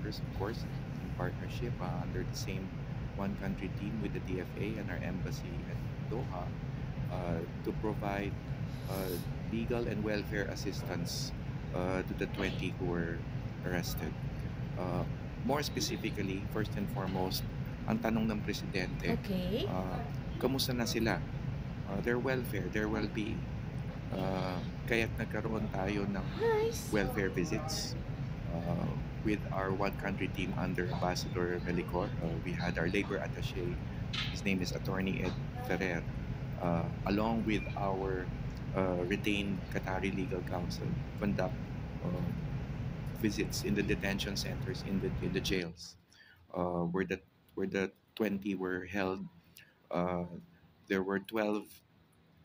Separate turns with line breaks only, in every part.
workers, of course, in partnership under the same one country team with the DFA and our embassy at Doha to provide uh, legal and welfare assistance to the 20 who were arrested. Uh, More specifically, first and foremost, ang tanong ng presidente,
Okay.
kamusta na sila? Their welfare, their well-being. Kaya't nagkaroon tayo ng
Nice.
welfare visits with our one country team under Ambassador Melicor. We had our labor attaché, his name is Attorney Ed Ferrer, along with our retained Qatari legal counsel, conduct uh, visits in the detention centers in the jails where the 20 were held. Uh, there were 12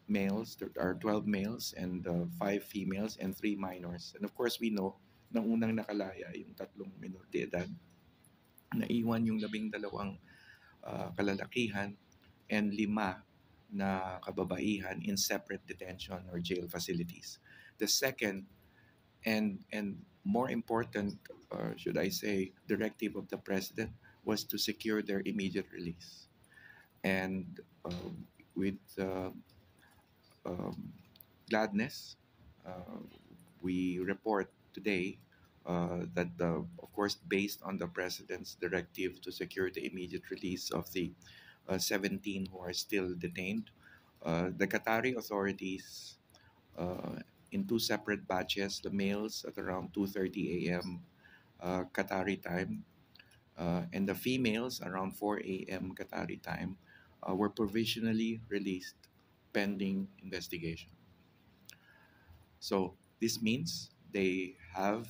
males. There are 12 males and 5 females and 3 minors. And of course, we know na unang nakalaya yung 3 minor de edad. Naiwan yung 12 kalalakihan and 5 na kababaihan in separate detention or jail facilities. The second and more important, should I say, directive of the president was to secure their immediate release. And with um, gladness, uh, we report today that, of course, based on the president's directive to secure the immediate release of the 17 who are still detained, the Qatari authorities, uh, in 2 separate batches, the males at around 2:30 a.m. Qatari time, and the females around 4 a.m. Qatari time, were provisionally released pending investigation. So this means they have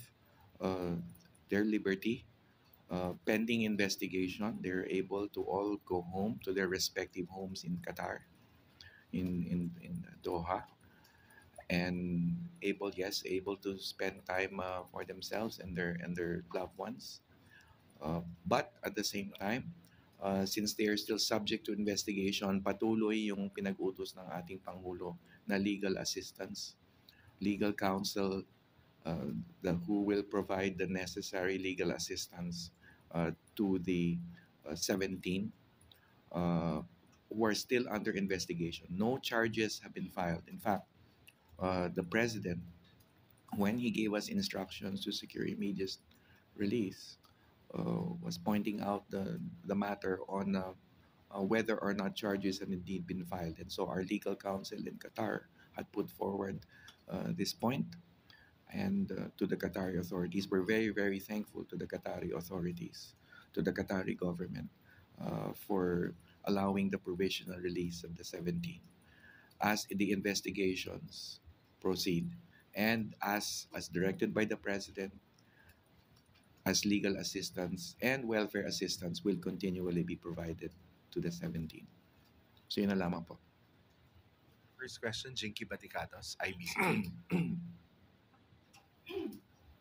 uh, their liberty pending investigation. They're able to all go home to their respective homes in Qatar, in Doha, and able to spend time for themselves and their loved ones. But at the same time, since they are still subject to investigation, patuloy yung pinag-utos ng ating Pangulo na legal assistance, legal counsel, who will provide the necessary legal assistance to the 17 uh, who are still under investigation. No charges have been filed. In fact, the president, when he gave us instructions to secure immediate release, was pointing out the matter on whether or not charges had indeed been filed. And so our legal counsel in Qatar had put forward this point, and to the Qatari authorities. We're very, very thankful to the Qatari authorities, to the Qatari government, for allowing the provisional release of the 17 as the investigations proceed, and as directed by the president, as legal assistance and welfare assistance will continually be provided to the 17. So yun na lamang po.
First question, Jinky Baticatos, IBC.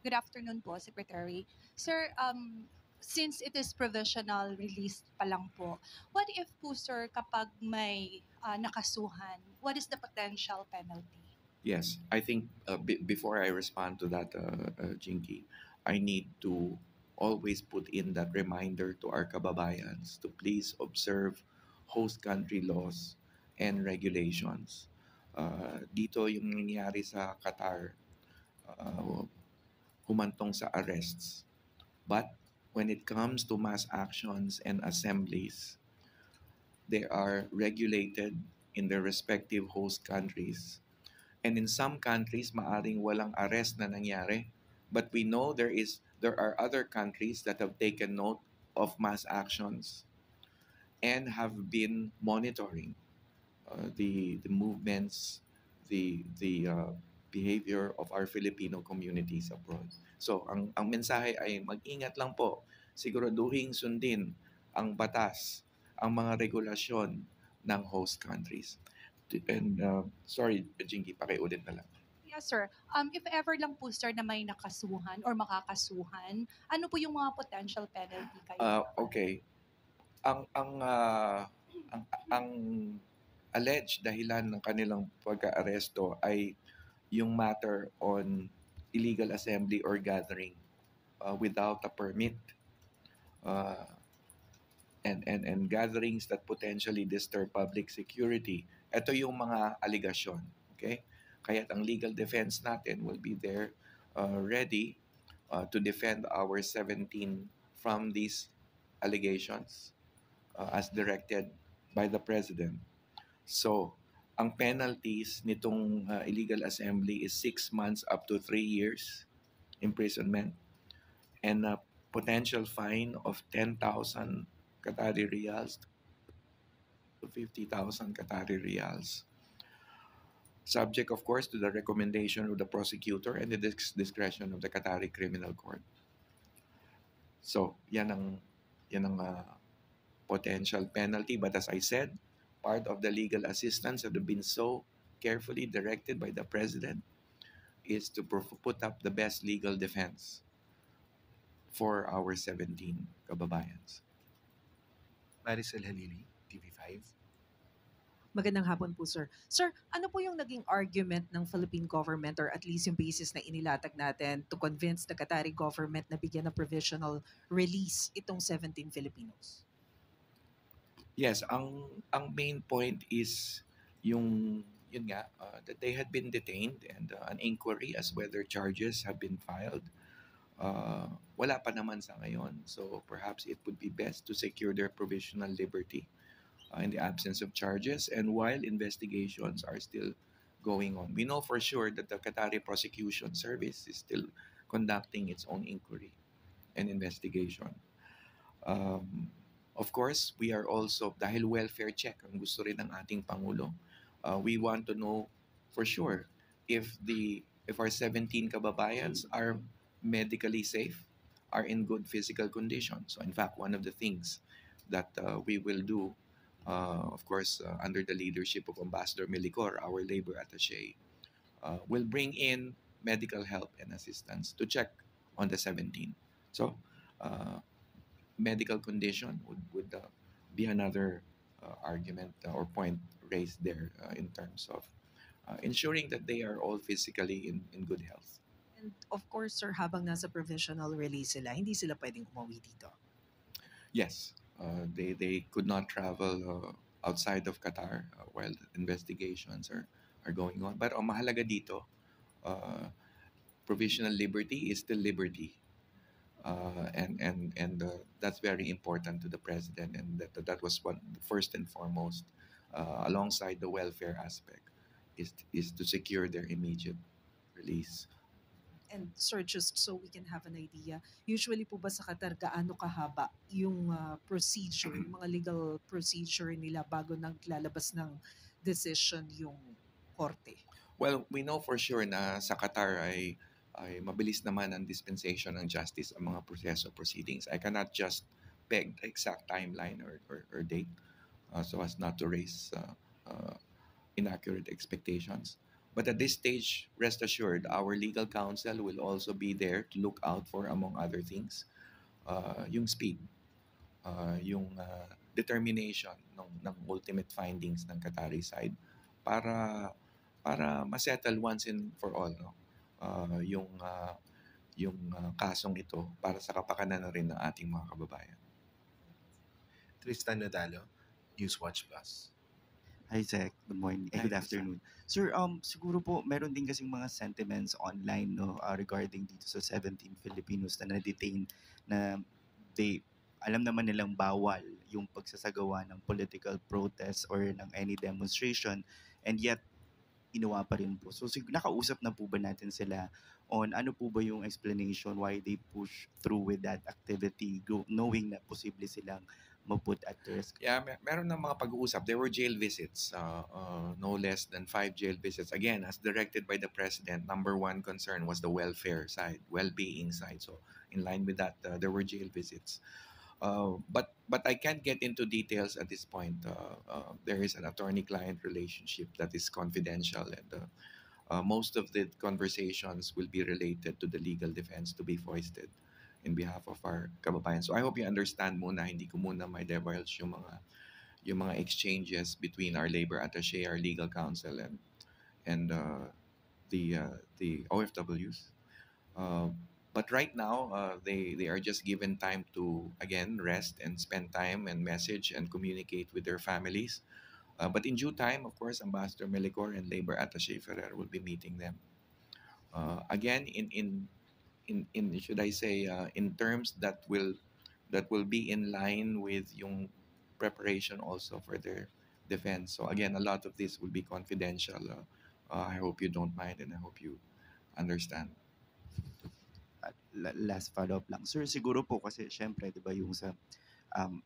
Good afternoon po, Secretary. Sir, since it is provisional release pa lang po, what if po, sir, kapag may nakasuhan, what is the potential penalty?
Yes, I think before I respond to that, Jinky, I need to always put in that reminder to our kababayans to please observe host country laws and regulations. Dito yung nangyari sa Qatar, humantong sa arrests. But when it comes to mass actions and assemblies, they are regulated in their respective host countries. And in some countries, maaring walang arrest na nangyari. But we know there are other countries that have taken note of mass actions and have been monitoring the movements, the behavior of our Filipino communities abroad. So ang mensahe ay mag-ingat lang po. Siguraduhin sundin ang batas, ang mga regulasyon ng host countries. And sorry, Jinky, pakiulit na lang.
Yes, sir. If ever lang po, sir, na may nakasuhan or makakasuhan, ano po yung mga potential penalty kayo?
Okay. Ang alleged dahilan ng kanilang pagka-aresto ay yung matter on illegal assembly or gathering without a permit uh, and gatherings that potentially disturb public security. Ito yung mga aligasyon. Okay? Kaya ang legal defense natin will be there ready to defend our 17 from these allegations as directed by the President. So, ang penalties nitong illegal assembly is 6 months up to 3 years imprisonment and a potential fine of 10,000 Qatari riyals to 50,000 Qatari riyals. Subject, of course, to the recommendation of the prosecutor and the discretion of the Qatari Criminal Court. So, yan ang potential penalty. But as I said, part of the legal assistance that have been so carefully directed by the President is to put up the best legal defense for our 17 kababayans.
Maricel Halili, TV5.
Magandang hapon po, sir. Sir, ano po yung naging argument ng Philippine government or at least yung basis na inilatag natin to convince the Qatari government na bigyan ng provisional release itong 17 Filipinos?
Yes, ang main point is yun nga that they had been detained and an inquiry as whether charges have been filed. Wala pa naman sa ngayon. So perhaps it would be best to secure their provisional liberty in the absence of charges and while investigations are still going on. We know for sure that the Qatari Prosecution Service is still conducting its own inquiry and investigation. Of course, we are also, dahil welfare check ang gusto rin ng ating Pangulo, we want to know for sure if our 17 kababayans are medically safe, are in good physical condition. So in fact, one of the things that we will do, of course, under the leadership of Ambassador Melicor, our labor attaché, will bring in medical help and assistance to check on the 17. So medical condition would be another argument or point raised there in terms of ensuring that they are all physically in good health.
And of course, sir, habang nasa provisional release sila, hindi sila pwedeng umuwi dito.
Yes, they could not travel outside of Qatar while investigations are going on. But ang mahalaga dito, provisional liberty is still liberty. And that's very important to the president, and that was one first and foremost, alongside the welfare aspect, is to secure their immediate release.
And sir, just so we can have an idea, usually po ba sa Qatar gaano kahaba yung procedure, yung mga legal procedure nila bago naglalabas ng decision yung korte?
Well, we know for sure na sa Qatar ay mabilis naman ang dispensation ng justice ang mga proseso proceedings. I cannot just peg the exact timeline or date so as not to raise inaccurate expectations. But at this stage, rest assured, our legal counsel will also be there to look out for, among other things, yung speed, yung determination ng ultimate findings ng Qatari side para masettle once and for all, no? Yung kasong ito para sa kapakanan na rin ng ating mga kababayan.
Tristan Nadalo, Newswatch Plus.
Hi, Zach. Good morning.
Hi,
Good
Tristan.
afternoon. Sir, siguro po meron din kasing mga sentiments online no regarding dito sa 17 Filipinos na na-detain na alam naman nilang bawal yung pagsasagawa ng political protest or ng any demonstration and yet ginawa pa rin po. So nakausap na po ba natin sila on ano po ba yung explanation why they push through with that activity knowing na posible silang maput at risk?
Yeah, meron ng mga pag-uusap. There were jail visits, no less than 5 jail visits. Again, as directed by the President, number one concern was the welfare side, well-being side. So in line with that, there were jail visits. But I can't get into details at this point. There is an attorney-client relationship that is confidential, and most of the conversations will be related to the legal defense to be foisted in behalf of our kababayan. So I hope you understand muna, hindi ko muna may divulge yung mga exchanges between our labor attaché, our legal counsel, and the OFWs. But right now, they are just given time to, again, rest and spend time and message and communicate with their families. But in due time, of course, Ambassador Melicor and Labor Attaché Ferrer will be meeting them. Again, in should I say, in terms that will be in line with yung preparation also for their defense. So again, a lot of this will be confidential. I hope you don't mind and I hope you understand.
Last follow-up lang. Sir, siguro po kasi syempre, di ba yung sa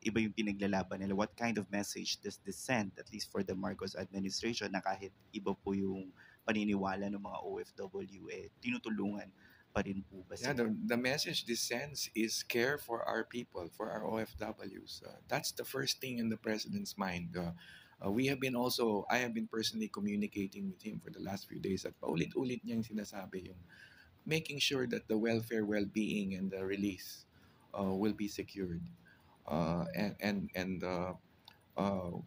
iba yung pinaglalaban nila. What kind of message does this send, at least for the Marcos administration, na kahit iba po yung paniniwala ng mga OFW, tinutulungan pa rin po ba
Yeah,
sila?
the message this sends is care for our people, for our OFWs. That's the first thing in the president's mind. I have been personally communicating with him for the last few days at paulit-ulit niyang sinasabi yung making sure that the welfare, well-being, and the release will be secured.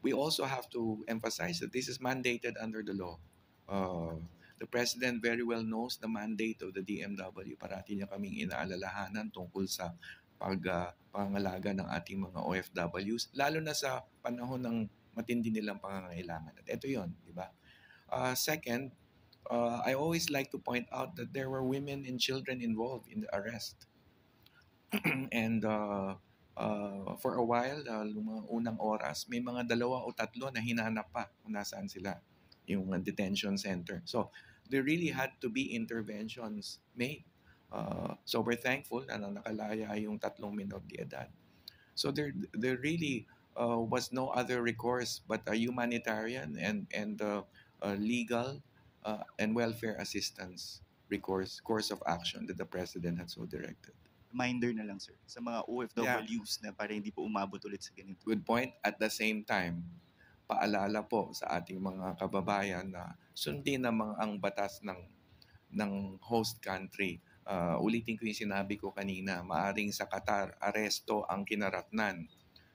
We also have to emphasize that this is mandated under the law. The President very well knows the mandate of the DMW. Parati niya kaming inaalalahanan tungkol sa pangangalaga ng ating mga OFWs, lalo na sa panahon ng matindi nilang pangangailangan. At ito yon, di ba? Second, I always like to point out that there were women and children involved in the arrest. And for a while, mga unang oras, may mga 2 o 3 na hinanap pa kung nasaan sila, yung detention center. So, there really had to be interventions made. So, we're thankful na nakalaya yung 3 minor de edad. So, there really was no other recourse but a humanitarian and legal and welfare assistance course of action that the President had so directed.
Reminder na lang, sir, sa mga OFWs na para hindi po umabot ulit sa ganito.
Good point. At the same time, paalala po sa ating mga kababayan na sundin ang batas ng host country. Ulitin ko yung sinabi ko kanina, maaring sa Qatar, aresto ang kinaratnan.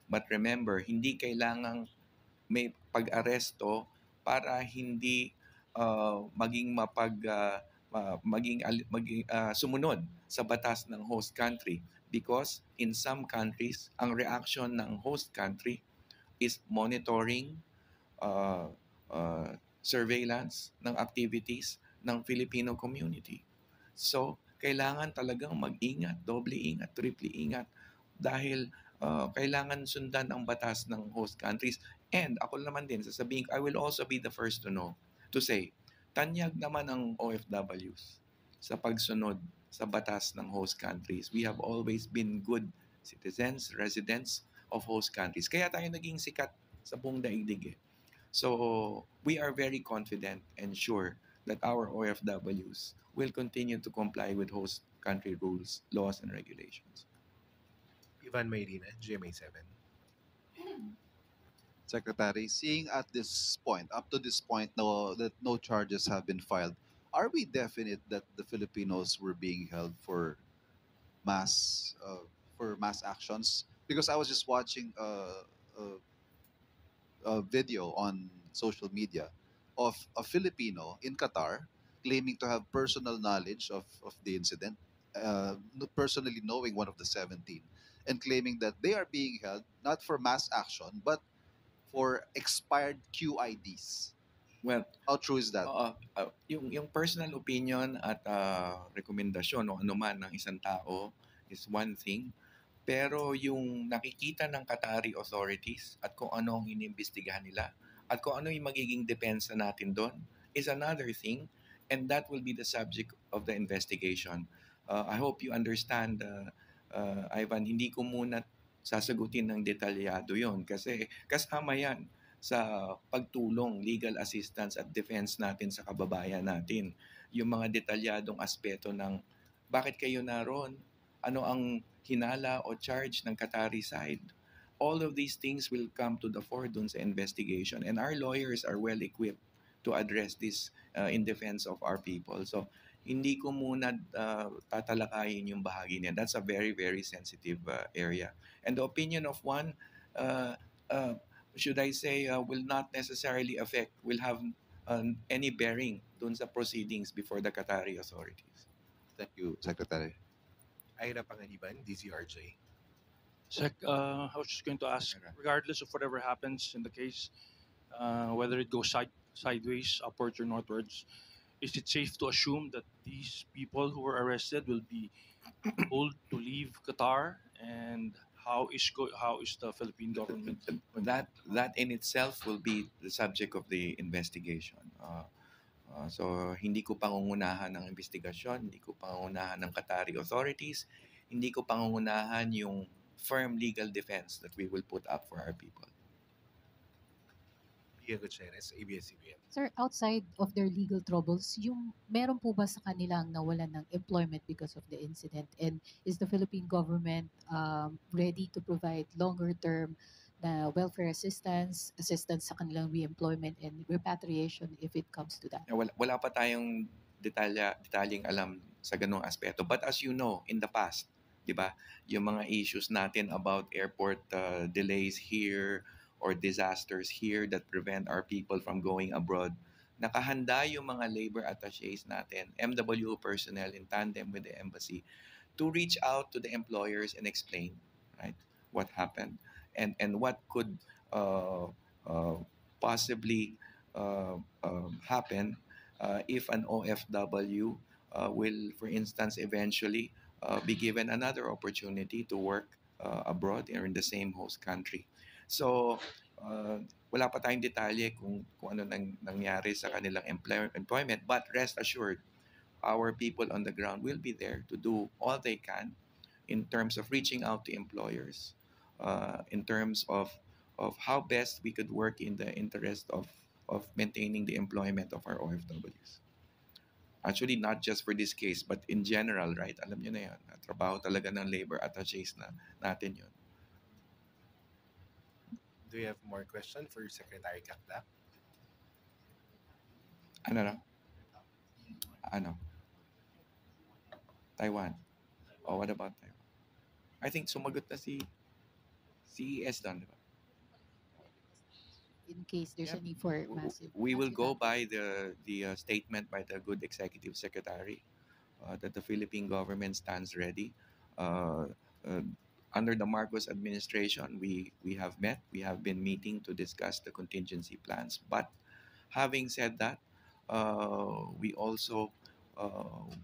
But remember, hindi kailangang may pag-aresto para hindi maging sumunod sa batas ng host country, because in some countries ang reaction ng host country is monitoring, surveillance ng activities ng Filipino community. So kailangan talagang mag-ingat, doble ingat, triple ingat, dahil kailangan sundan ang batas ng host countries. And ako naman din sasabihin, I will also be the first to say, tanyag naman ang OFWs sa pagsunod sa batas ng host countries. We have always been good citizens, residents of host countries. Kaya tayo naging sikat sa buong daigdig. So, we are very confident and sure that our OFWs will continue to comply with host country rules, laws, and regulations.
Ivan Mayrina, GMA7.
Secretary, seeing at this point, up to this point, that no charges have been filed, are we definite that the Filipinos were being held for mass actions? Because I was just watching a video on social media of a Filipino in Qatar claiming to have personal knowledge of the incident, personally knowing one of the 17, and claiming that they are being held not for mass action but for expired QIDs.
Well,
How true is that?
yung personal opinion at rekomendasyon o anuman ng isang tao is one thing. Pero yung nakikita ng Qatari authorities at kung ano ang inimbestigahan nila at kung ano yung magiging depensa natin doon is another thing, and that will be the subject of the investigation. I hope you understand, Ivan, hindi ko muna sasagutin ng detalyado yon kasi kasama yan sa pagtulong, legal assistance at defense natin sa kababayan natin. Yung mga detalyadong aspeto ng bakit kayo naroon, ano ang hinala o charge ng Qatari side. All of these things will come to the fore dun sa investigation, and our lawyers are well equipped to address this in defense of our people. So hindi ko muna tatalakayin yung bahagi niya. That's a very, very sensitive area. And the opinion of one, should I say, will not necessarily will have any bearing dun sa proceedings before the Qatari authorities.
Thank you, Secretary.
Ira Panganiban, DZRJ.
Sec, I was just going to ask, regardless of whatever happens in the case, whether it goes sideways, upwards or northwards, is it safe to assume that these people who were arrested will be told to leave Qatar? And how is the Philippine government going to-
That in itself will be the subject of the investigation. So hindi ko pangungunahan ng investigasyon, hindi ko pangungunahan ng Qatari authorities, hindi ko pangungunahan yung firm legal defense that we will put up for our people.
Pia Gutierrez, ABS-CBN.
Sir, outside of their legal troubles, yung meron po ba sa kanilang nawalan ng employment because of the incident? And is the Philippine government ready to provide longer term na welfare assistance sa kanilang re-employment and repatriation if it comes to that?
Wala pa tayong detalyeng alam sa ganung aspeto. But as you know, in the past, di ba, yung mga issues natin about airport delays here or disasters here that prevent our people from going abroad, nakahanda yung mga labor attaches natin, MWO personnel in tandem with the embassy, to reach out to the employers and explain, right, what happened and what could possibly happen if an OFW will, for instance, eventually be given another opportunity to work abroad or in the same host country. So, wala pa tayong detalye kung ano nangyari sa kanilang employment, but rest assured, our people on the ground will be there to do all they can in terms of reaching out to employers, in terms of how best we could work in the interest of maintaining the employment of our OFWs. Actually, not just for this case, but in general, right? Alam nyo na yan. Trabaho talaga ng labor attaches natin yun.
Do you have more question for Secretary Kakla?
Ano? Taiwan. Oh, what about Taiwan? I think sumagot na si CES doon, di ba?
In case there's a need for massive...
We will
massive
go by the statement by the good executive secretary that the Philippine government stands ready. Under the Marcos administration, we have met. We have been meeting to discuss the contingency plans. But having said that, we also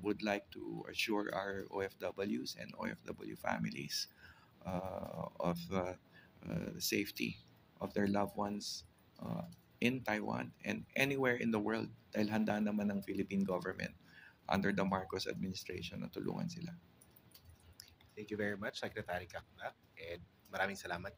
would like to assure our OFWs and OFW families of the safety of their loved ones in Taiwan and anywhere in the world dahil handa naman ng Philippine government under the Marcos administration na tulungan sila.
Thank you very much, Secretary Kakla. And maraming salamat.